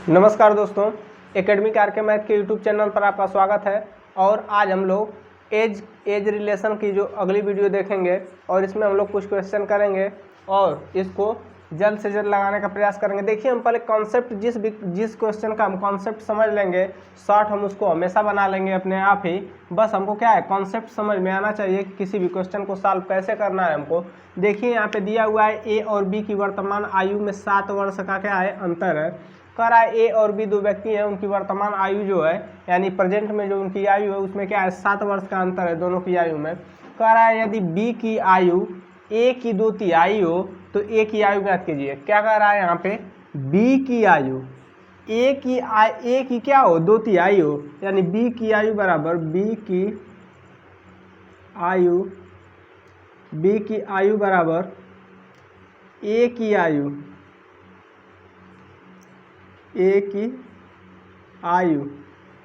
नमस्कार दोस्तों, academic are के मैथ के यूट्यूब चैनल पर आपका स्वागत है। और आज हम लोग एज रिलेशन की जो अगली वीडियो देखेंगे और इसमें हम लोग कुछ क्वेश्चन करेंगे और इसको जल्द से जल्द लगाने का प्रयास करेंगे। देखिए, हम पहले कॉन्सेप्ट जिस क्वेश्चन का हम कॉन्सेप्ट समझ लेंगे, शॉर्ट हम उसको हमेशा बना लेंगे अपने आप ही। बस हमको क्या है, कॉन्सेप्ट समझ में आना चाहिए कि किसी भी क्वेश्चन को सॉल्व कैसे करना है हमको। देखिए, यहाँ पे दिया हुआ है ए और बी की वर्तमान आयु में 7 वर्ष का क्या है, अंतर है। कह रहा है ए और बी दो व्यक्ति हैं, उनकी वर्तमान आयु जो है यानी प्रेजेंट में जो उनकी आयु है उसमें क्या है, 7 वर्ष का अंतर है दोनों की आयु में। कह रहा है यदि बी की आयु ए की 2 तिहाई हो तो ए की आयु ज्ञात कीजिए। क्या कह रहा है यहाँ पे, बी की आयु ए की क्या हो, 2 तिहाई हो, यानी बी की आयु बराबर बी की आयु बराबर ए की आयु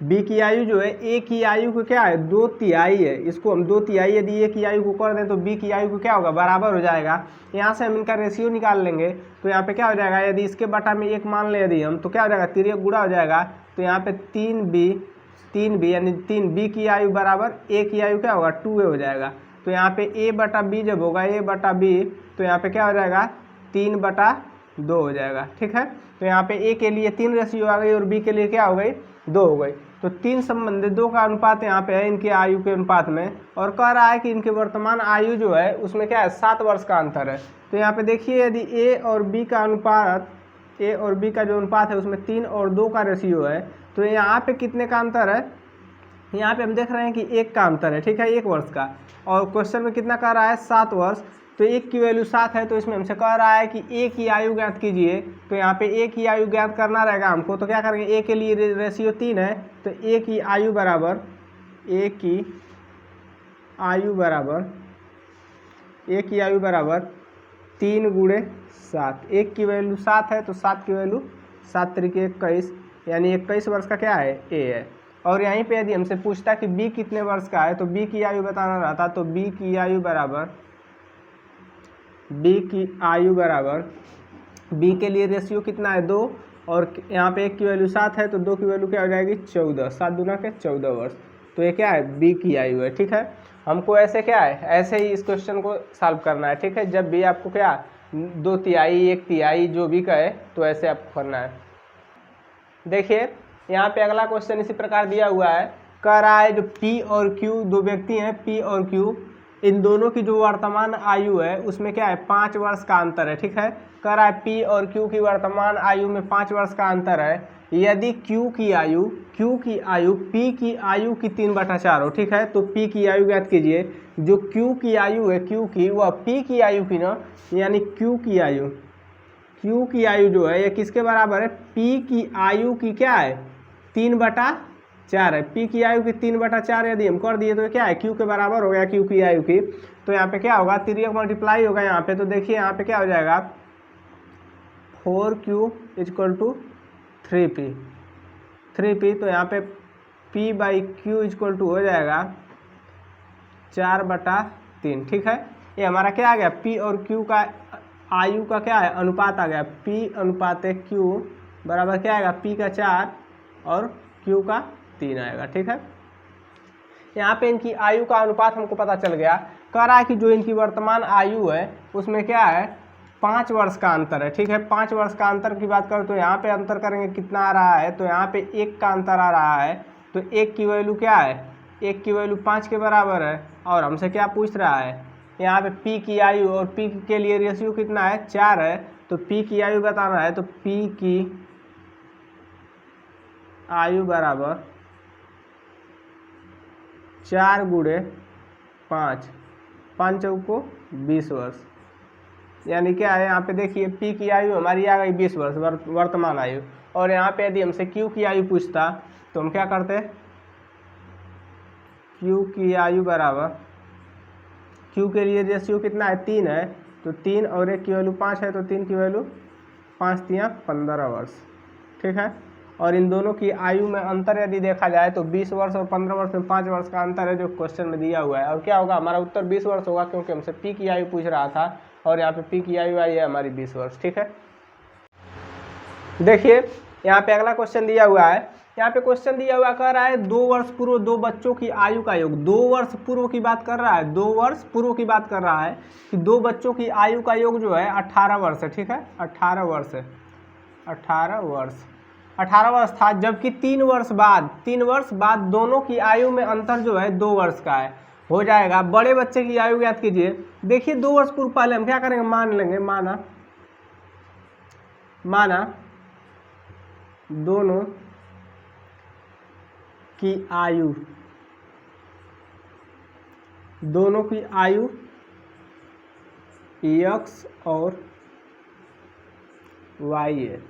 बी की आयु जो है ए की आयु को क्या है, 2 तिहाई है। इसको हम 2 तिहाई यदि ए की आयु को कर दें तो बी की आयु को क्या होगा, बराबर हो जाएगा। यहाँ से हम इनका रेशियो निकाल लेंगे तो यहाँ पे क्या हो जाएगा, यदि इसके बटा में 1 मान ले यदि हम, तो क्या हो जाएगा, 3 गुणा हो जाएगा। तो यहाँ पे 3b यानी 3b की आयु बराबर ए की आयु क्या होगा, 2a हो जाएगा। तो यहाँ पे a बटा b जब होगा, a बटा b, तो यहाँ पे क्या हो जाएगा, 3/2 हो जाएगा। ठीक है, तो यहाँ पे ए के लिए 3 रेशियो आ गई और बी के लिए क्या हो गई, 2 हो गई। तो 3 संबंधित 2 का अनुपात यहाँ पे है इनके आयु के अनुपात में। और कह रहा है कि इनके वर्तमान आयु जो है उसमें क्या है, 7 वर्ष का अंतर है। तो यहाँ पे देखिए, यदि ए और बी का जो अनुपात है उसमें 3 और 2 का रेशियो है, तो यहाँ पे कितने का अंतर है, यहाँ पे हम देख रहे हैं कि 1 का अंतर है। ठीक है, 1 वर्ष का। और क्वेश्चन में कितना कह रहा है, 7 वर्ष। तो 1 की वैल्यू 7 है, तो इसमें हमसे कह रहा है कि ए की आयु ज्ञात कीजिए। तो यहाँ पे ए की आयु ज्ञात करना रहेगा हमको, तो क्या करेंगे, ए के लिए रेशियो 3 है, तो ए की आयु बराबर 3 गुणे 7। 1 की वैल्यू 7 है तो 7 की वैल्यू 7 तरीके 21, यानी 21 वर्ष का क्या है, ए है। और यहीं पे यदि हमसे पूछता कि बी कितने वर्ष का है, तो बी की आयु बताना रहता, तो बी की आयु बराबर बी के लिए रेशियो कितना है, 2, और यहाँ पे 1 की वैल्यू 7 है तो 2 की वैल्यू क्या हो जाएगी, 14। 7 दूना के 14 वर्ष। तो ये क्या है, बी की आयु है। ठीक है, हमको ऐसे क्या है, ऐसे ही इस क्वेश्चन को सॉल्व करना है। ठीक है, जब भी आपको क्या 2 तिहाई 1 तिहाई जो भी कहे तो ऐसे आपको करना है। देखिए, यहाँ पे अगला क्वेश्चन इसी प्रकार दिया हुआ है। कह रहा है जो P और Q दो व्यक्ति हैं, P और Q, इन दोनों की जो वर्तमान आयु है उसमें क्या है, 5 वर्ष का अंतर है। ठीक है, कह रहा है P और Q की वर्तमान आयु में 5 वर्ष का अंतर है। यदि Q की आयु P की आयु की 3/4 हो। ठीक है, तो P की आयु ज्ञात कीजिए। जो Q की आयु है, Q की, वह P की आयु की ना, यानी Q की आयु जो है ये किसके बराबर है, P की आयु की क्या है, 3/4 है। P की आयु की 3/4 यदि हम कर दिए तो क्या है, Q के बराबर हो गया, Q की आयु की। तो यहाँ पे क्या होगा, 3 मल्टीप्लाई होगा यहाँ पे। तो देखिए यहाँ पे क्या हो जाएगा, 4Q = 3P। तो यहाँ पे P/Q हो जाएगा 4/3। ठीक है, ये हमारा क्या आ गया, P और Q का आयु का क्या है, अनुपात आ गया। P/Q बराबर क्या आएगा, P का 4 और Q का 3 आएगा। ठीक है, यहाँ पे इनकी आयु का अनुपात हमको पता चल गया। कह रहा है कि जो इनकी वर्तमान आयु है उसमें क्या है, 5 वर्ष का अंतर है। ठीक है, 5 वर्ष का अंतर की बात करें तो यहाँ पे अंतर करेंगे कितना आ रहा है, तो यहाँ पे 1 का अंतर आ रहा है। तो 1 की वैल्यू क्या है, 1 की वैल्यू 5 के बराबर है। और हमसे क्या पूछ रहा है, यहाँ पे P की आयु, और P के लिए रेशियो कितना है, 4 है। तो P की आयु बताना है, तो P की आयु बराबर 4 गुणे 5, 5 चौको 20 वर्ष। यानी क्या है, यहाँ पे देखिए P की आयु हमारी आ गई 20 वर्ष वर्तमान आयु। और यहाँ पे यदि हमसे Q की आयु पूछता तो हम क्या करते, Q की आयु बराबर, Q के लिए रेशियो कितना है, 3 है। तो 3 और 1 की वैल्यू 5 है, तो 3 की वैल्यू 5×3 = 15 वर्ष। ठीक है, और इन दोनों की आयु में अंतर यदि देखा जाए तो 20 वर्ष और 15 वर्ष में 5 वर्ष का अंतर है जो क्वेश्चन में दिया हुआ है। और क्या होगा, हमारा उत्तर 20 वर्ष होगा, क्योंकि हमसे P की आयु पूछ रहा था और यहाँ पे P की आयु आई है हमारी 20 वर्ष। ठीक है, देखिए यहाँ पे अगला क्वेश्चन दिया हुआ है, यहाँ पे क्वेश्चन दिया हुआ कह रहा है 2 वर्ष पूर्व 2 बच्चों की आयु का योग। 2 वर्ष पूर्व की बात कर रहा है, 2 वर्ष पूर्व की बात कर रहा है कि 2 बच्चों की आयु का योग जो है 18 वर्ष है। ठीक है, 18 वर्ष है, 18 वर्ष था, जबकि 3 वर्ष बाद दोनों की आयु में अंतर जो है 2 वर्ष का है। हो जाएगा। बड़े बच्चे की आयु ज्ञात कीजिए। देखिए 2 वर्ष पूर्व पहले हम क्या करेंगे, मान लेंगे, माना दोनों की आयु x और y है।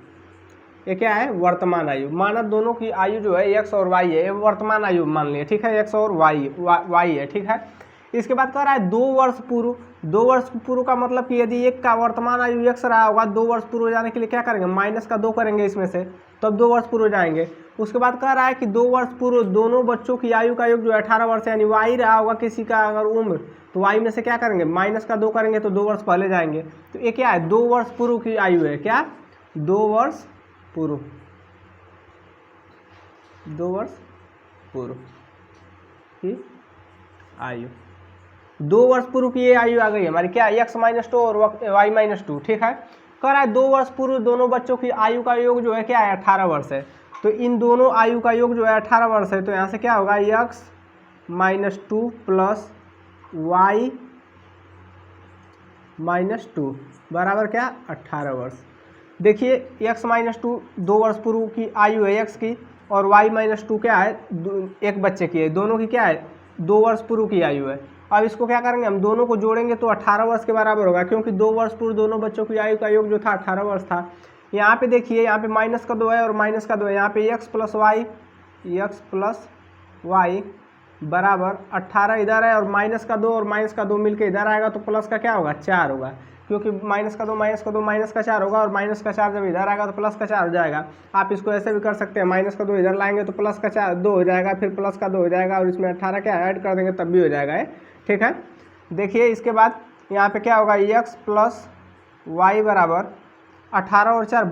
ये क्या है, वर्तमान आयु। माना दोनों की आयु जो है x और y है, ये वर्तमान आयु मान लिए। ठीक है, x और y है। ठीक है, इसके बाद कह रहा है 2 वर्ष पूर्व। 2 वर्ष पूर्व का मतलब कि यदि एक का वर्तमान आयु x रहा होगा, 2 वर्ष पूर्व जाने के लिए क्या करेंगे, माइनस का 2 करेंगे इसमें से, तब 2 वर्ष पूर्व जाएंगे। उसके बाद कह रहा है कि 2 वर्ष पूर्व दोनों बच्चों की आयु का योग जो 18 वर्ष है, यानी y रहा होगा किसी का अगर उम्र, तो y में से क्या करेंगे, माइनस का 2 करेंगे तो 2 वर्ष पहले जाएंगे। तो ये क्या है, 2 वर्ष पूर्व की आयु है। क्या, 2 वर्ष पूर्व की आयु। 2 वर्ष पूर्व की ये आयु आ गई हमारी, क्या, x-2 और y-2। ठीक है, कह रहा है 2 वर्ष पूर्व दोनों बच्चों की आयु का योग जो है क्या है, 18 वर्ष है। तो इन दोनों आयु का योग जो है 18 वर्ष है, तो यहाँ से क्या होगा, x-2 प्लस y-2 बराबर क्या, 18 वर्ष। देखिए x-2 2 वर्ष पूर्व की आयु है x की, और y-2 क्या है, एक बच्चे की है। दोनों की क्या है, 2 वर्ष पूर्व की आयु है। अब इसको क्या करेंगे, हम दोनों को जोड़ेंगे तो 18 वर्ष के बराबर होगा, क्योंकि 2 वर्ष पूर्व दोनों बच्चों की आयु का योग जो था 18 वर्ष था। यहाँ पे देखिए, यहाँ पे माइनस का 2 है और माइनस का 2 है, यहाँ पे x प्लस वाई बराबर 18 इधर है, और माइनस का 2 और माइनस का 2 मिलकर इधर आएगा तो प्लस का क्या होगा, 4 होगा, क्योंकि माइनस का 2 माइनस का 4 होगा, और माइनस का 4 जब इधर आएगा तो प्लस का 4 हो जाएगा। आप इसको ऐसे भी कर सकते हैं, माइनस का 2 इधर लाएंगे तो प्लस का 2 हो जाएगा, फिर प्लस का 2 हो जाएगा, और इसमें 18 क्या ऐड कर देंगे तब भी हो जाएगा। ठीक है, देखिए इसके बाद यहाँ पे क्या होगा, x प्लस वाई बराबर 18 और 4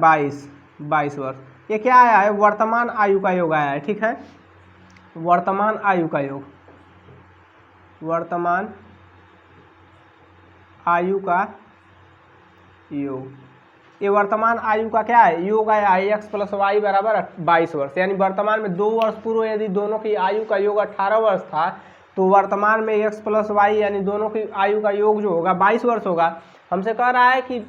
22 वर्ष। ये क्या आया है, वर्तमान आयु का योग आया है। ठीक है, वर्तमान आयु का योग, वर्तमान आयु का योग, ये वर्तमान आयु का क्या है, योग आया है x प्लस वाई बराबर 22 वर्ष। यानी वर्तमान में 2 वर्ष पूर्व यदि दोनों की आयु का योग 18 वर्ष था, तो वर्तमान में x प्लस वाई यानी दोनों की आयु का योग जो होगा 22 वर्ष होगा। हमसे कह रहा है कि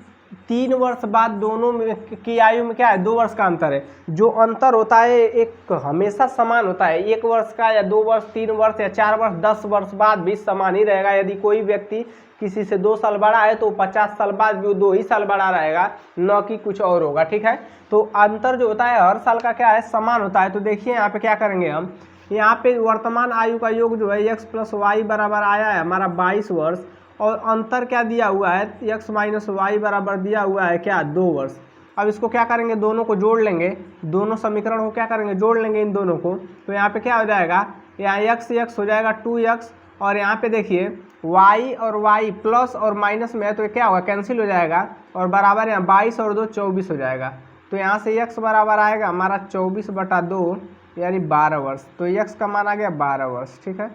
3 वर्ष बाद दोनों की आयु में क्या है, 2 वर्ष का अंतर है। जो अंतर होता है एक हमेशा समान होता है, 1 वर्ष का या 2 वर्ष, 3 वर्ष या 4 वर्ष, 10 वर्ष बाद भी समान ही रहेगा। यदि कोई व्यक्ति किसी से 2 साल बड़ा है तो 50 साल बाद भी 2 ही साल बड़ा रहेगा, न कि कुछ और होगा। ठीक है, तो अंतर जो होता है हर साल का क्या है, समान होता है। तो देखिए यहाँ पे क्या करेंगे हम, यहाँ पे वर्तमान आयु का योग जो है x प्लस वाई बराबर आया है हमारा 22 वर्ष, और अंतर क्या दिया हुआ है, x माइनस वाई बराबर दिया हुआ है क्या, 2 वर्ष। अब इसको क्या करेंगे, दोनों को जोड़ लेंगे, दोनों समीकरण को क्या करेंगे, जोड़ लेंगे इन दोनों को। तो यहाँ पे क्या हो जाएगा, यहाँ x हो जाएगा 2x, और यहाँ पे देखिए y और y प्लस और माइनस में है तो क्या होगा, कैंसिल हो जाएगा, और बराबर यहाँ 22 और 2 24 हो जाएगा। तो यहाँ से x बराबर आएगा हमारा 24/2 यानी 12 वर्ष। तो x का मान आ गया 12 वर्ष। ठीक है,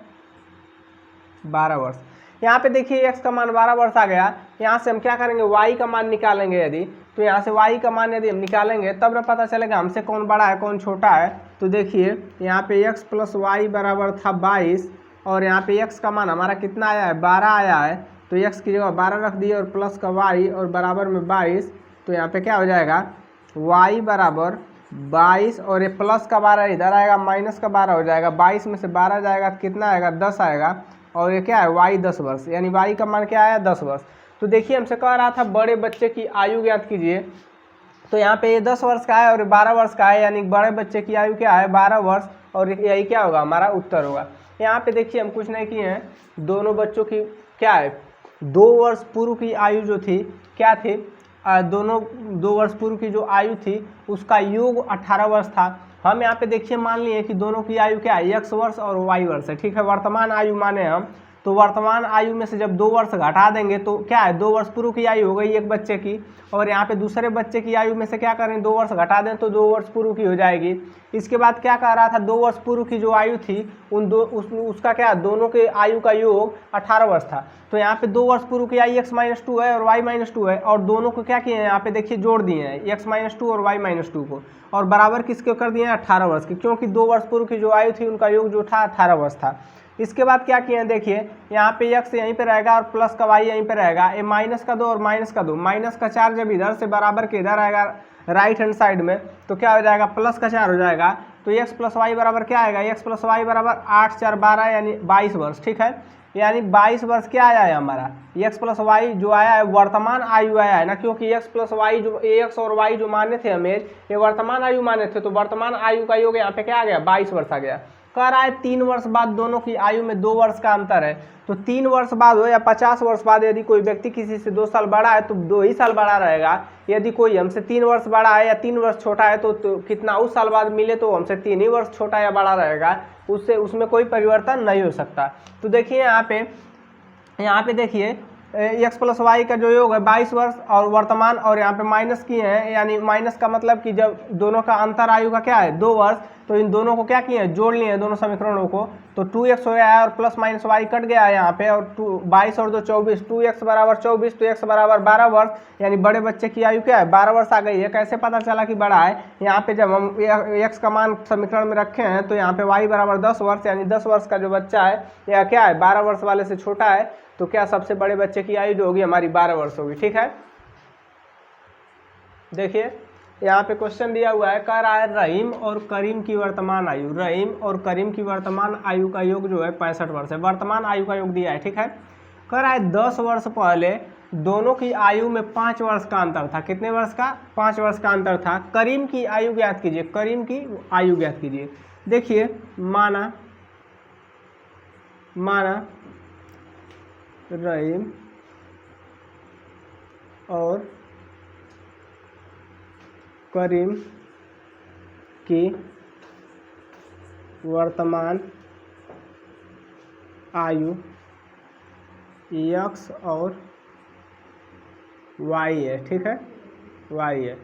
12 वर्ष। यहाँ पे देखिए x का मान 12 वर्ष आ गया। यहाँ से हम क्या करेंगे, y का मान निकालेंगे यदि, तो यहाँ से y का मान यदि हम निकालेंगे तब ना पता चलेगा हमसे कौन बड़ा है कौन छोटा है। तो देखिए यहाँ पे x प्लस वाई बराबर था 22, और यहाँ पे x का मान हमारा कितना आया है, 12 आया है। तो x की जगह 12 रख दिए और प्लस का y और बराबर में 22। तो यहाँ पे क्या हो जाएगा, y बराबर 22 और ये प्लस का 12 इधर आएगा, माइनस का 12 हो जाएगा। 22 में से 12 जाएगा तो कितना आएगा, 10 आएगा, और ये क्या है, y 10 वर्ष, यानी y का मान क्या आया, 10 वर्ष। तो देखिए हमसे कह रहा था बड़े बच्चे की आयु ज्ञात कीजिए, तो यहाँ पे ये 10 वर्ष का है और 12 वर्ष का है, यानी बड़े बच्चे की आयु क्या है, 12 वर्ष, और यही क्या होगा, हमारा उत्तर होगा। यहाँ पे देखिए हम कुछ नहीं किए हैं, दोनों बच्चों की क्या है, 2 वर्ष पूर्व की आयु जो थी क्या थी, दोनों 2 वर्ष पूर्व की जो आयु थी उसका योग 18 वर्ष था। हम यहाँ पे देखिए मान लिए कि दोनों की आयु क्या है, x वर्ष और y वर्ष है। ठीक है, वर्तमान आयु माने हम, तो वर्तमान आयु में से जब 2 वर्ष घटा देंगे तो क्या है, 2 वर्ष पूर्व की आयु हो गई एक बच्चे की, और यहाँ पे दूसरे बच्चे की आयु में से क्या करें, 2 वर्ष घटा दें तो 2 वर्ष पूर्व की हो जाएगी। इसके बाद क्या कह रहा था, 2 वर्ष पूर्व की जो आयु थी उसका क्या, दोनों के आयु का योग 18 वर्ष था। तो यहाँ पे 2 वर्ष पूर्व की आयु x-2 है और y-2 है, और दोनों को क्या किए हैं यहाँ पे देखिए जोड़ दिए हैं x-2 और y-2 को, और बराबर किसके कर दिए हैं, 18 वर्ष की, क्योंकि 2 वर्ष पूर्व की जो आयु थी उनका योग जो था 18 वर्ष था। इसके बाद क्या किए हैं देखिए, यहाँ पे x यहीं पे रहेगा और प्लस का y यहीं पे रहेगा, ये माइनस का 2 और माइनस का 2, माइनस का 4 जब इधर से बराबर के इधर आएगा राइट हैंड साइड में तो क्या हो जाएगा, प्लस का 4 हो जाएगा। तो x प्लस वाई बराबर क्या आएगा, x प्लस वाई बराबर 8 4 12 यानी 22 वर्ष, ठीक है। यानी 22 वर्ष क्या आया है हमारा, x प्लस वाई जो आया है वर्तमान आयु आया है ना, क्योंकि x प्लस वाई जो x और y जो माने थे हमें ये वर्तमान आयु माने थे, तो वर्तमान आयु का योग यहाँ पे क्या आ गया, 22 वर्ष आ गया। कह रहा है 3 वर्ष बाद दोनों की आयु में 2 वर्ष का अंतर है, तो 3 वर्ष बाद हो या 50 वर्ष बाद यदि कोई व्यक्ति किसी से 2 साल बड़ा है तो 2 ही साल बड़ा रहेगा, यदि कोई हमसे 3 वर्ष बड़ा है या 3 वर्ष छोटा है तो कितना उस साल बाद मिले तो हमसे 3 ही वर्ष छोटा या बड़ा रहेगा, उसमें कोई परिवर्तन नहीं हो सकता। तो देखिए यहाँ पे देखिए x प्लस वाई का जो योग है 22 वर्ष और वर्तमान, और यहाँ पे माइनस किए हैं, यानी माइनस का मतलब कि जब दोनों का अंतर आयु का क्या है 2 वर्ष, तो इन दोनों को क्या किए हैं, जोड़ लिए हैं दोनों समीकरणों को, तो 2x हो गया है और प्लस माइनस वाई कट गया है यहाँ पे, और 22 और 2 24, 2x बराबर 24 तो x बराबर 12 वर्ष, यानी बड़े बच्चे की आयु क्या है 12 वर्ष आ गई है। कैसे पता चला कि बड़ा है, यहाँ पे जब हम x का मान समीकरण में रखे हैं तो यहाँ पे y बराबर 10 वर्ष, यानी 10 वर्ष का जो बच्चा है यह क्या है 12 वर्ष वाले से छोटा है, तो क्या सबसे बड़े बच्चे की आयु जो होगी हमारी 12 वर्ष होगी, ठीक है। देखिए यहाँ पे क्वेश्चन दिया हुआ है, कह रहा है रहीम और करीम की वर्तमान आयु, रहीम और करीम की वर्तमान आयु का योग जो है 65 वर्ष है, वर्तमान आयु का योग दिया है, ठीक है। कह रहा है 10 वर्ष पहले दोनों की आयु में 5 वर्ष का अंतर था, कितने वर्ष का, 5 वर्ष का अंतर था। करीम की आयु ज्ञात कीजिए, करीम की आयु ज्ञात कीजिए। देखिए माना रहीम और करीम की वर्तमान आयु x और y है, ठीक है, y है।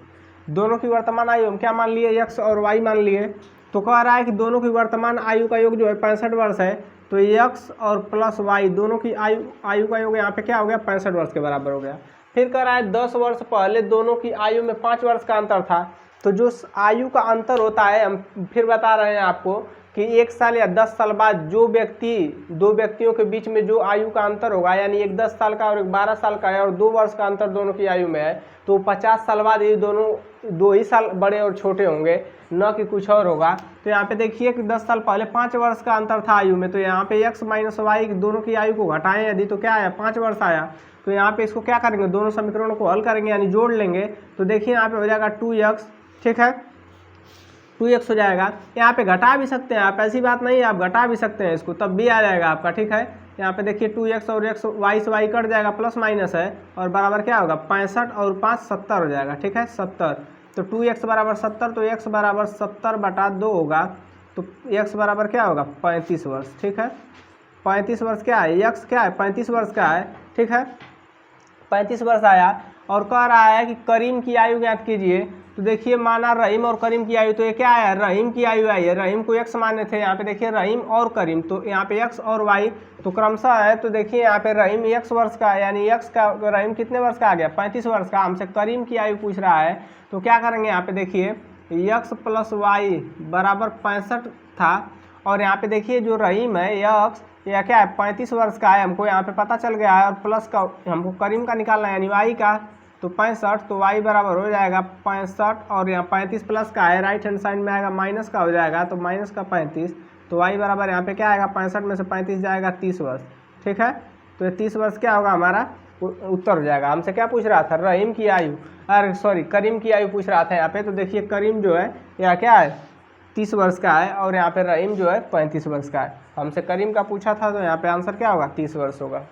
दोनों की वर्तमान आयु हम क्या मान लिए, x और y मान लिए, तो कह रहा है कि दोनों की वर्तमान आयु का योग जो है 65 वर्ष है, तो x और प्लस y दोनों की आयु का योग यहाँ पे क्या हो गया 65 वर्ष के बराबर हो गया। फिर कह रहा है 10 वर्ष पहले दोनों की आयु में 5 वर्ष का अंतर था, तो जो आयु का अंतर होता है हम फिर बता रहे हैं आपको कि 1 साल या 10 साल बाद जो व्यक्ति, 2 व्यक्तियों के बीच में जो आयु का अंतर होगा, यानी एक 10 साल का और एक 12 साल का है और 2 वर्ष का अंतर दोनों की आयु में है, तो 50 साल बाद ये दोनों 2 ही साल बड़े और छोटे होंगे, न कि कुछ और होगा। तो यहाँ पे देखिए कि 10 साल पहले 5 वर्ष का अंतर था आयु में, तो यहाँ पे x माइनस वाई दोनों की आयु को घटाएं यदि तो क्या आया 5 वर्ष आया। तो यहाँ पे इसको क्या करेंगे, दोनों समीकरणों को हल करेंगे यानी जोड़ लेंगे, तो देखिए यहाँ पे हो जाएगा 2x, ठीक है, 2x हो जाएगा। यहाँ पे घटा भी सकते हैं आप, ऐसी बात नहीं है, आप घटा भी सकते हैं इसको तब भी आ जाएगा आपका, ठीक है। यहाँ पे देखिए 2x और x y से y कट जाएगा, प्लस माइनस है, और बराबर क्या होगा 65 और 5 70 हो जाएगा, ठीक है 70। तो 2x बराबर 70, तो x बराबर 70/2 होगा, तो x बराबर क्या होगा 35 वर्ष, ठीक है। 35 वर्ष क्या है, x क्या है 35 वर्ष का है, ठीक है, 35 वर्ष आया। और कह रहा है कि करीम की आयु ज्ञात कीजिए, तो देखिए माना रहीम और करीम की आयु, तो ये क्या आया रहीम की आयु आई है, रहीम को x माने थे, यहाँ पे देखिए रहीम और करीम, तो यहाँ पे x और y तो क्रमशः है, तो देखिए यहाँ पे रहीम x वर्ष का है, यानी x का रहीम कितने वर्ष का आ गया 35 वर्ष का, हमसे करीम की आयु पूछ रहा है, तो क्या करेंगे यहाँ पे देखिए x प्लस वाई बराबर 65 था, और यहाँ पे देखिए जो रहीम है x यह क्या है 35 वर्ष का है, हमको यहाँ पे पता चल गया है, और प्लस का हमको करीम का निकालना है यानी y का, तो 65, तो y बराबर हो जाएगा 65, और यहाँ 35 प्लस का है, राइट हैंड साइड में आएगा माइनस का हो जाएगा, तो माइनस का 35, तो y बराबर यहाँ पे क्या आएगा 65 में से 35 जाएगा 30 वर्ष, ठीक है। तो ये 30 वर्ष क्या होगा हमारा उत्तर हो जाएगा। हमसे क्या पूछ रहा था रहीम की आयु, अरे सॉरी करीम की आयु पूछ रहा था यहाँ पे, तो देखिए करीम जो है यह क्या है 30 वर्ष का है, और यहाँ पे रहीम जो है 35 वर्ष का है। हमसे करीम का पूछा था, तो यहाँ पे आंसर क्या होगा 30 वर्ष होगा।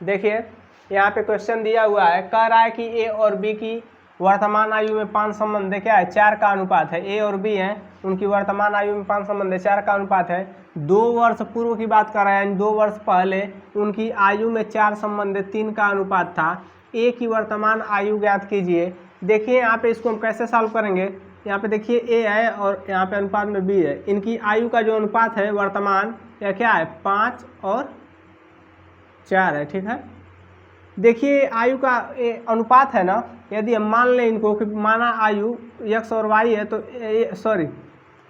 देखिए यहाँ पे क्वेश्चन दिया हुआ है, कह रहा है कि ए और बी की वर्तमान आयु में 5 संबंध क्या है 4 का अनुपात है, ए और बी हैं उनकी वर्तमान आयु में 5 संबंध है 4 का अनुपात है। 2 वर्ष पूर्व की बात कर रहे हैं, यानी 2 वर्ष पहले उनकी आयु में 4 संबंधित 3 का अनुपात था। ए की वर्तमान आयु ज्ञात कीजिए। देखिए यहाँ पे इसको हम कैसे सॉल्व करेंगे। यहाँ पे देखिए ए है और यहाँ पे अनुपात में बी है। इनकी आयु का जो अनुपात है वर्तमान या क्या है 5 और 4 है, ठीक है। देखिए आयु का अनुपात है ना, यदि हम मान लें इनको कि माना आयु x और y है तो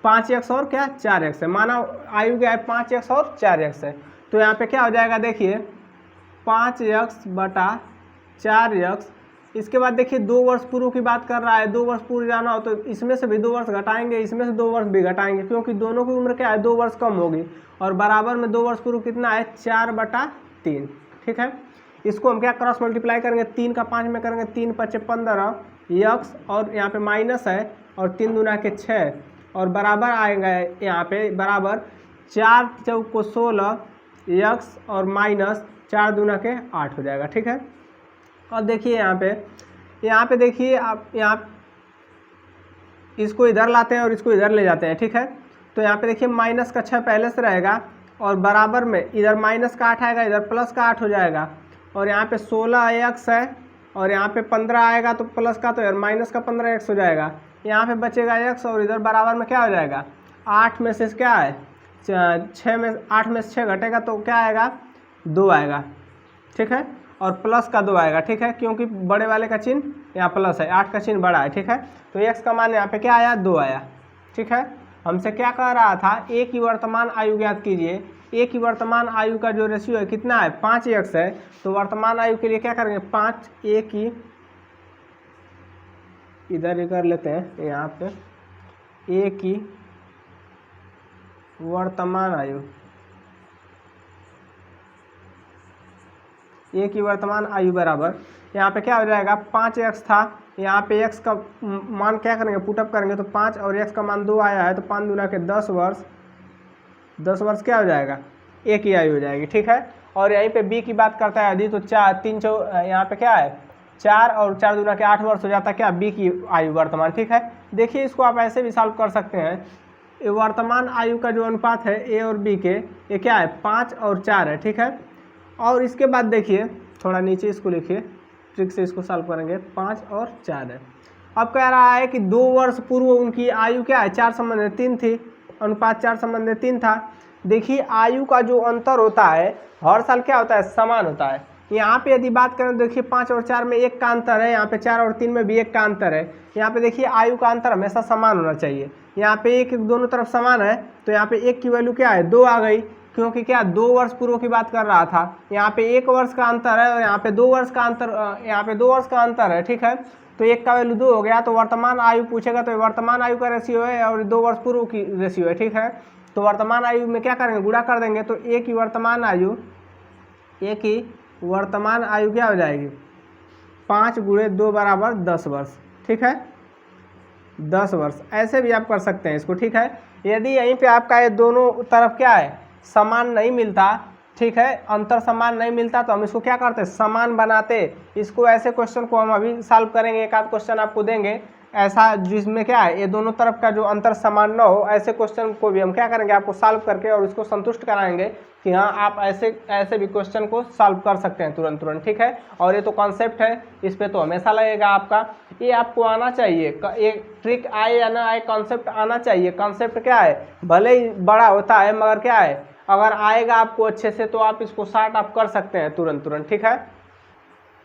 5x और क्या 4x है। माना आयु क्या है 5x और 4x है, तो यहाँ पे क्या हो जाएगा देखिए 5x बटा 4x। इसके बाद देखिए 2 वर्ष पूर्व की बात कर रहा है, 2 वर्ष पूर्व जाना हो तो इसमें से भी 2 वर्ष घटाएंगे, इसमें से 2 वर्ष भी घटाएंगे, क्योंकि दोनों की उम्र क्या है 2 वर्ष कम होगी। और बराबर में 2 वर्ष पूर्व कितना है 4/3, ठीक है। इसको हम क्या क्रॉस मल्टीप्लाई करेंगे, 3 का 5 में करेंगे, 3 × 5 = 15 x और यहाँ पे माइनस है और 3 दूना के 6 और बराबर आएगा यहाँ पे बराबर 4 चौक को 16 x और माइनस 4 दूना के 8 हो जाएगा, ठीक है। अब देखिए यहाँ पे देखिए आप यहाँ इसको इधर लाते हैं और इसको इधर ले जाते हैं, ठीक है। तो यहाँ पे देखिए माइनस का 6 पहले से रहेगा और बराबर में इधर माइनस का 8 आएगा, इधर प्लस का 8 हो जाएगा। और यहाँ पे 16x है और यहाँ पे 15 आएगा तो प्लस का, तो यार माइनस का 15x हो जाएगा। यहाँ पे बचेगा x और इधर बराबर में क्या हो जाएगा 8 में से क्या है 8 में से 6 घटेगा तो क्या आएगा 2 आएगा, ठीक है। और प्लस का 2 आएगा, ठीक है, क्योंकि बड़े वाले का चिन्ह यहाँ प्लस है, 8 का चिन्ह बड़ा है, ठीक है। तो x का मान यहाँ पे क्या आया 2 आया, ठीक है। हमसे क्या कह रहा था a की वर्तमान आयु ज्ञात कीजिए। a की वर्तमान आयु का जो रेशियो है कितना है 5x है, तो वर्तमान आयु के लिए क्या करेंगे 5 a की इधर ही कर लेते हैं, यहाँ पे a की वर्तमान आयु, a की वर्तमान आयु बराबर यहाँ पे क्या हो जाएगा 5x था, यहाँ पे x का मान क्या करेंगे पुटअप करेंगे तो 5 और x का मान 2 आया है तो 5 दूना के 10 वर्ष, 10 वर्ष क्या हो जाएगा a की आयु हो जाएगी, ठीक है। और यहीं पे b की बात करता है यदि तो 3 यहाँ पे क्या है 4 और 4 दूना के 8 वर्ष हो जाता है क्या b की आयु वर्तमान, ठीक है। देखिए इसको आप ऐसे भी सॉल्व कर सकते हैं। वर्तमान आयु का जो अनुपात है a और b के ये क्या है 5 और 4 है, ठीक है। और इसके बाद देखिए थोड़ा नीचे इसको लिखिए, ट्रिक से इसको सॉल्व करेंगे 5 और 4 है। अब कह रहा है कि 2 वर्ष पूर्व उनकी आयु क्या है 4 संबंध 3 थी, अनुपात 4 संबंध 3 था। देखिए आयु का जो अंतर होता है हर साल क्या होता है समान होता है। यहाँ पे यदि बात करें तो देखिए 5 और 4 में 1 का अंतर है, यहाँ पे 4 और 3 में भी 1 का अंतर है। यहाँ पे देखिए आयु का अंतर हमेशा समान होना चाहिए। यहाँ पे 1 दोनों तरफ समान है तो यहाँ पे 1 की वैल्यू क्या है 2 आ गई, क्योंकि क्या 2 वर्ष पूर्व की बात कर रहा था। यहाँ पे 1 वर्ष का अंतर है और यहाँ पे 2 वर्ष का अंतर, यहाँ पे 2 वर्ष का अंतर है, ठीक है। तो 1 का वैल्यू 2 हो गया, तो वर्तमान आयु पूछेगा तो वर्तमान आयु का रेशियो है और 2 वर्ष पूर्व की रेशियो है, ठीक है। तो वर्तमान आयु में क्या करेंगे गुणा कर देंगे तो a की वर्तमान आयु क्या हो जाएगी 5 × 2 बराबर 10 वर्ष, ठीक है, 10 वर्ष। ऐसे भी आप कर सकते हैं इसको, ठीक है। यदि यहीं पे आपका ये दोनों तरफ क्या है समान नहीं मिलता, ठीक है, अंतर समान नहीं मिलता तो हम इसको क्या करते समान बनाते। इसको ऐसे क्वेश्चन को हम अभी सॉल्व करेंगे, एक आध क्वेश्चन आपको देंगे ऐसा जिसमें क्या है ये दोनों तरफ का जो अंतर समान न हो, ऐसे क्वेश्चन को भी हम क्या करेंगे आपको सॉल्व करके और इसको संतुष्ट कराएंगे कि हाँ आप ऐसे भी क्वेश्चन को सॉल्व कर सकते हैं तुरंत, ठीक है। और ये तो कॉन्सेप्ट है, इस पे तो हमेशा लगेगा आपका, ये आपको आना चाहिए, ये ट्रिक आए या ना आए कॉन्सेप्ट आना चाहिए। कॉन्सेप्ट क्या है भले ही बड़ा होता है मगर क्या है अगर आएगा आपको अच्छे से तो आप इसको सॉर्ट आप कर सकते हैं तुरंत, ठीक है।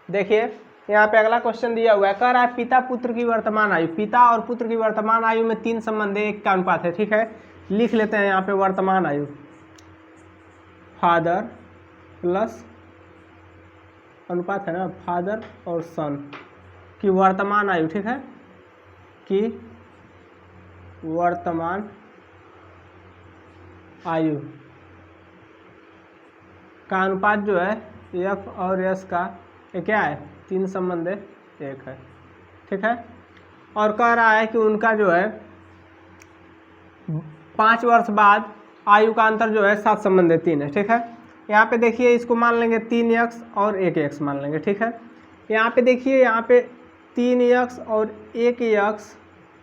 देखिए यहाँ पे अगला क्वेश्चन दिया हुआ है, कह रहा है पिता पुत्र की वर्तमान आयु, पिता और पुत्र की वर्तमान आयु में 3 संबंध 1 का अनुपात है, ठीक है। लिख लेते हैं यहाँ पे वर्तमान आयु फादर प्लस अनुपात है ना फादर और सन की वर्तमान आयु, ठीक है, कि वर्तमान आयु का अनुपात जो है f और s का ये क्या है 3 संबंध 1 है, ठीक है। और कह रहा है कि उनका जो है 5 वर्ष बाद आयु का अंतर जो है 7 संबंध 3 है, ठीक है। यहाँ पे देखिए इसको मान लेंगे 3x और 1x मान लेंगे, ठीक है। यहाँ पे देखिए यहाँ पे 3x और 1x,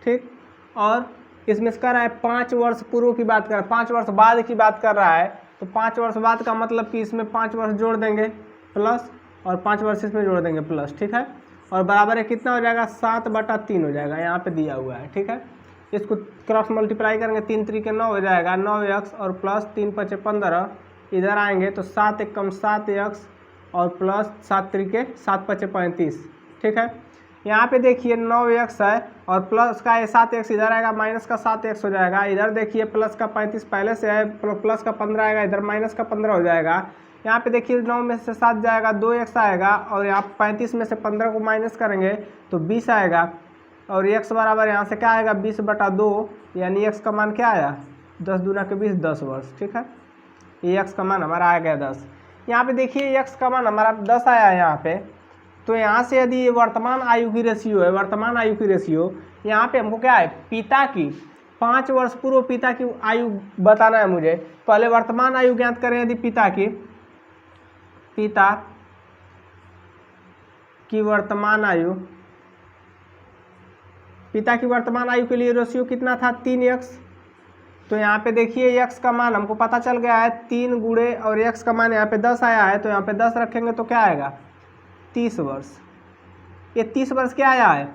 ठीक, और इसमें से कर रहा है 5 वर्ष पूर्व की बात कर रहा है, 5 वर्ष बाद की बात कर रहा है। तो 5 वर्ष बाद का मतलब कि इसमें 5 वर्ष जोड़ देंगे प्लस, और 5 वर्ष इसमें जोड़ देंगे प्लस, ठीक है। और बराबर है कितना हो जाएगा, 7/3 हो जाएगा, यहाँ पे दिया हुआ है, ठीक है। इसको क्रॉस मल्टीप्लाई करेंगे, 3 3 9 हो जाएगा, 9x और प्लस 3 5 15, इधर आएंगे तो 7 1 7x और प्लस 7 3 7 5 35, ठीक है। यहाँ पे देखिए 9x है और प्लस का ये 7x इधर आएगा, माइनस का 7x हो जाएगा। इधर देखिए प्लस का 35 पहले से है, प्लस का 15 आएगा, इधर माइनस का 15 हो जाएगा। यहाँ पे देखिए 9 में से 7 जाएगा, 2x आएगा, और यहाँ 35 में से 15 को माइनस करेंगे तो 20 आएगा, और x बराबर यहाँ से क्या आएगा, 20/2, यानी x का मान क्या आया, 10 दूना के 20, 10 वर्ष, ठीक है। ये x का मान हमारा आ गया 10। यहाँ पे देखिए x का मान हमारा 10 आया है यहाँ पे। तो यहाँ से यदि ये वर्तमान आयु की रेशियो है, वर्तमान आयु की रेशियो, यहाँ पे हमको क्या है, पिता की 5 वर्ष पूर्व पिता की आयु बताना है मुझे। पहले वर्तमान आयु ज्ञात करें, यदि पिता की वर्तमान आयु, पिता की वर्तमान आयु के लिए रेशियो कितना था, 3x। तो यहाँ पे देखिए x का मान हमको पता चल गया है 3 गुणे, और x का मान यहाँ पे 10 आया है, तो यहाँ पे 10 रखेंगे तो क्या आएगा, 30 वर्ष। ये 30 वर्ष क्या आया है,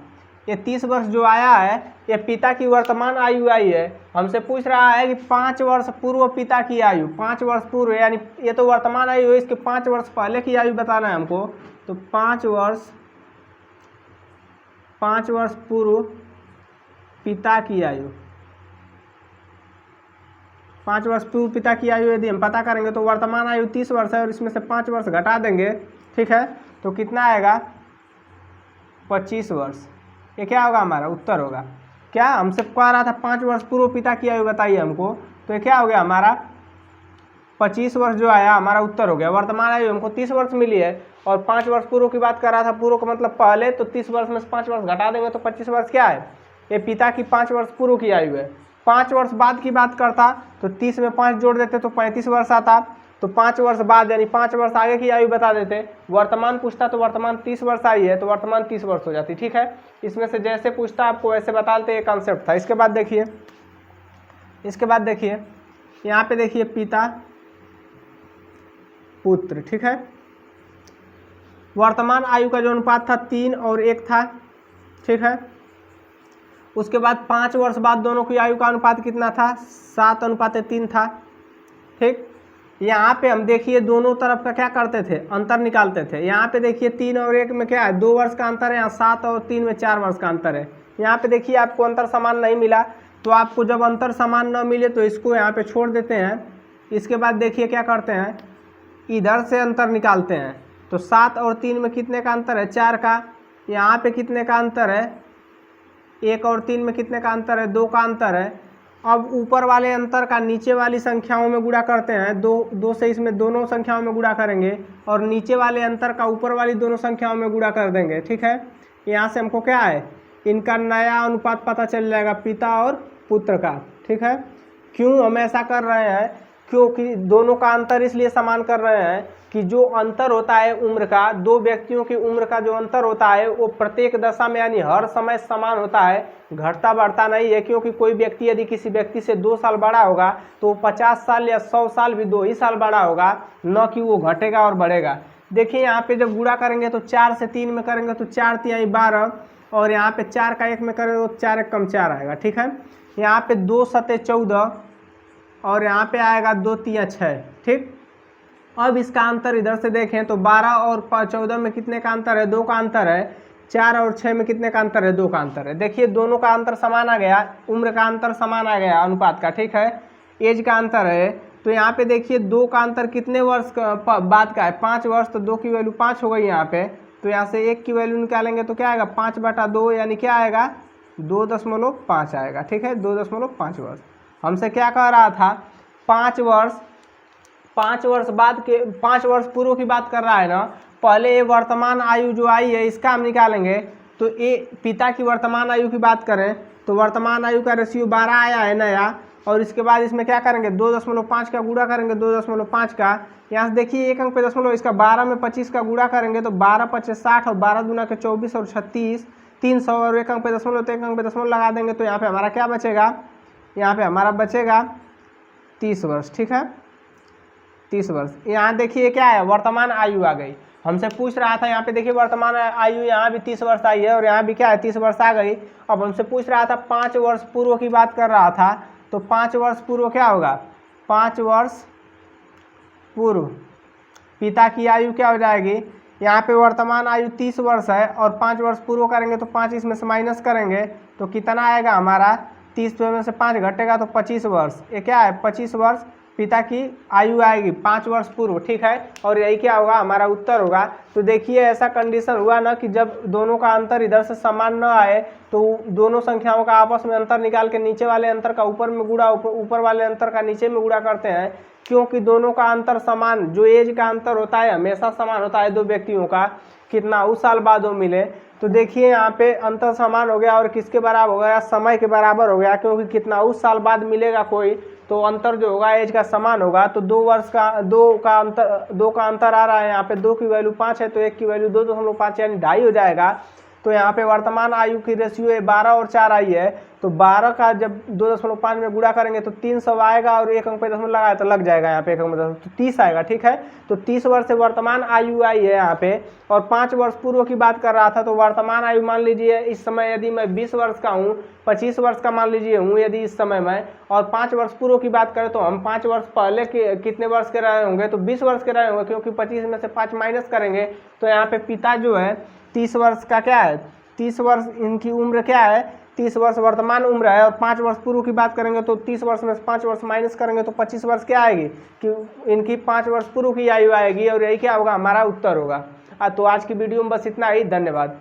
ये 30 वर्ष जो आया है ये पिता की वर्तमान आयु आई है। हमसे पूछ रहा है कि 5 वर्ष पूर्व पिता की आयु, 5 वर्ष पूर्व, यानी ये तो वर्तमान आयु है, इसके 5 वर्ष पहले की आयु बताना है हमको। तो 5 वर्ष पूर्व पिता की आयु, 5 वर्ष पूर्व पिता की आयु यदि हम पता करेंगे तो वर्तमान आयु 30 वर्ष है, और इसमें से 5 वर्ष घटा देंगे, ठीक है। तो कितना आएगा, 25 वर्ष। ये क्या होगा, हमारा उत्तर होगा। क्या हमसे कह रहा था 5 वर्ष पूर्व पिता की आयु बताइए हमको, तो ये क्या हो गया, हमारा 25 वर्ष जो आया हमारा उत्तर हो गया। वर्तमान आयु हमको 30 वर्ष मिली है, और 5 वर्ष पूर्व की बात कर रहा था, पूर्व का मतलब पहले, तो 30 वर्ष में से 5 वर्ष घटा देंगे तो 25 वर्ष क्या है, ये पिता की 5 वर्ष पूर्व की आयु है। 5 वर्ष बाद की बात करता तो 30 में 5 जोड़ देते तो 35 वर्ष आता, तो 5 वर्ष बाद यानी 5 वर्ष आगे की आयु बता देते। वर्तमान पूछता तो वर्तमान 30 वर्ष आई है, तो वर्तमान 30 वर्ष हो जाती, ठीक है। इसमें से जैसे पूछता आपको वैसे बता देते, ये कॉन्सेप्ट था। इसके बाद देखिए यहाँ पे देखिए पिता पुत्र, ठीक है। वर्तमान आयु का जो अनुपात था 3 और 1 था, ठीक है। उसके बाद 5 वर्ष बाद दोनों की आयु का अनुपात कितना था, 7:3 था, ठीक। यहाँ पे हम देखिए दोनों तरफ का क्या करते थे, अंतर निकालते थे। यहाँ पे देखिए 3 और 1 में क्या है, 2 वर्ष का अंतर है, यहाँ 7 और 3 में 4 वर्ष का अंतर है। यहाँ पे देखिए आपको अंतर समान नहीं मिला, तो आपको जब अंतर समान न मिले तो इसको यहाँ पे छोड़ देते हैं। इसके बाद देखिए क्या करते हैं, इधर से अंतर निकालते हैं। तो 7 और 3 में कितने का अंतर है, 4 का। यहाँ पे कितने का अंतर है, 1 और 3 में कितने का अंतर है, 2 का अंतर है। अब ऊपर वाले अंतर का नीचे वाली संख्याओं में गुणा करते हैं, 2 से इसमें दोनों संख्याओं में गुणा करेंगे, और नीचे वाले अंतर का ऊपर वाली दोनों संख्याओं में गुणा कर देंगे, ठीक है। यहाँ से हमको क्या है, इनका नया अनुपात पता चल जाएगा, पिता और पुत्र का, ठीक है। क्यों हम ऐसा कर रहे हैं, क्योंकि दोनों का अंतर इसलिए समान कर रहे हैं कि जो अंतर होता है उम्र का, 2 व्यक्तियों की उम्र का जो अंतर होता है वो प्रत्येक दशा में यानी हर समय समान होता है, घटता बढ़ता नहीं है। क्योंकि कोई व्यक्ति यदि किसी व्यक्ति से 2 साल बड़ा होगा तो 50 साल या 100 साल भी 2 ही साल बड़ा होगा, न कि वो घटेगा और बढ़ेगा। देखिए यहाँ पे जब गुणा करेंगे तो 4 से 3 में करेंगे तो 4 तिहाई 12, और यहाँ पे 4 का 1 में करेंगे तो 4 1 कम 4 आएगा, ठीक है। यहाँ पे 2 सते 14, और यहाँ पे आएगा 2 तिया 6, ठीक। अब इसका अंतर इधर से देखें तो 12 और 14 में कितने का अंतर है, 2 का अंतर है। 4 और 6 में कितने का अंतर है, 2 का अंतर है। देखिए दोनों का अंतर समान आ गया, उम्र का अंतर समान आ गया अनुपात का, ठीक है। एज का अंतर है, तो यहाँ पे देखिए 2 का अंतर कितने वर्ष बाद का है, 5 वर्ष, तो 2 की वैल्यू 5 हो गई यहाँ पे। तो यहाँ से 1 की वैल्यू निकालेंगे तो क्या आएगा, 5/2, यानी क्या आएगा, 2.5 आएगा, ठीक है, 2.5 वर्ष। हमसे क्या कह रहा था, 5 वर्ष बाद के 5 वर्ष पूर्व की बात कर रहा है ना। पहले ये वर्तमान आयु जो आई है इसका हम निकालेंगे। तो ये पिता की वर्तमान आयु की बात करें तो वर्तमान आयु का रेशियो 12 आया है नया, और इसके बाद इसमें क्या करेंगे, 2.5 का गुणा करेंगे, 2.5 का। यहाँ से देखिए 1 अंक पे दशमलव, इसका 12 में 25 का गुणा करेंगे तो 12 × 5 = 60, और 12 दूना के 24 और 36, 300, और 1 अंक पे दशमलव, तो 1 अंक पे दशमलव लगा देंगे तो यहाँ पे हमारा क्या बचेगा, यहाँ पे हमारा बचेगा 30 वर्ष। ठीक है, 30 वर्ष। यहाँ देखिए क्या है, वर्तमान आयु आ गई। हमसे पूछ रहा था यहाँ पे देखिए वर्तमान आयु यहाँ भी 30 वर्ष आई है और यहाँ भी क्या है 30 वर्ष आ गई। अब हमसे पूछ रहा था 5 वर्ष पूर्व की बात कर रहा था, तो 5 वर्ष पूर्व क्या होगा, 5 वर्ष पूर्व पिता की आयु क्या हो जाएगी, यहाँ पे वर्तमान आयु 30 वर्ष है और 5 वर्ष पूर्व करेंगे तो 5 इसमें से माइनस करेंगे तो कितना आएगा हमारा, 30 में से 5 घटेगा तो 25 वर्ष। ये क्या है 25 वर्ष पिता की आयु आएगी 5 वर्ष पूर्व। ठीक है, और यही क्या होगा हमारा उत्तर होगा। तो देखिए ऐसा कंडीशन हुआ ना कि जब दोनों का अंतर इधर से समान न आए तो दोनों संख्याओं का आपस में अंतर निकाल के नीचे वाले अंतर का ऊपर में गुणा, ऊपर वाले अंतर का नीचे में गुणा करते हैं, क्योंकि दोनों का अंतर समान, जो एज का अंतर होता है हमेशा समान होता है दो व्यक्तियों का, कितना उस साल बाद वो मिले। तो देखिए यहाँ पे अंतर समान हो गया और किसके बराबर हो गया, समय के बराबर हो गया, क्योंकि कितना उस साल बाद मिलेगा कोई तो अंतर जो होगा एज का समान होगा। तो 2 वर्ष का 2 का अंतर आ रहा है, यहाँ पे 2 की वैल्यू 5 है तो 1 की वैल्यू 2.5 यानी 2.5 हो जाएगा। तो यहाँ पे वर्तमान आयु की रेशियो 12 और 4 आई है, तो 12 का जब 2.5 में गुणा करेंगे तो 300 आएगा और 1 अंक पे दशमलव लगाया तो लग जाएगा यहाँ पे 1 अंक पे दशमलव, तो 30 आएगा। ठीक है, तो 30 वर्ष से वर्तमान आयु आई है यहाँ पे, और 5 वर्ष पूर्व की बात कर रहा था तो वर्तमान आयु मान लीजिए इस समय यदि मैं 20 वर्ष का हूँ, 25 वर्ष का मान लीजिए हूँ यदि इस समय में, और 5 वर्ष पूर्व की बात करें तो हम 5 वर्ष पहले के कितने वर्ष के रहे होंगे, तो 20 वर्ष के रहे होंगे, क्योंकि 25 में से 5 माइनस करेंगे तो यहाँ पे पिता जो है 30 वर्ष का क्या है, 30 वर्ष इनकी उम्र क्या है, 30 वर्ष वर्तमान उम्र है, और 5 वर्ष पूर्व की बात करेंगे तो 30 वर्ष में से 5 वर्ष माइनस करेंगे तो 25 वर्ष क्या आएगी कि इनकी 5 वर्ष पूर्व की आयु आएगी, और यही क्या होगा हमारा उत्तर होगा। तो आज की वीडियो में बस इतना ही, धन्यवाद।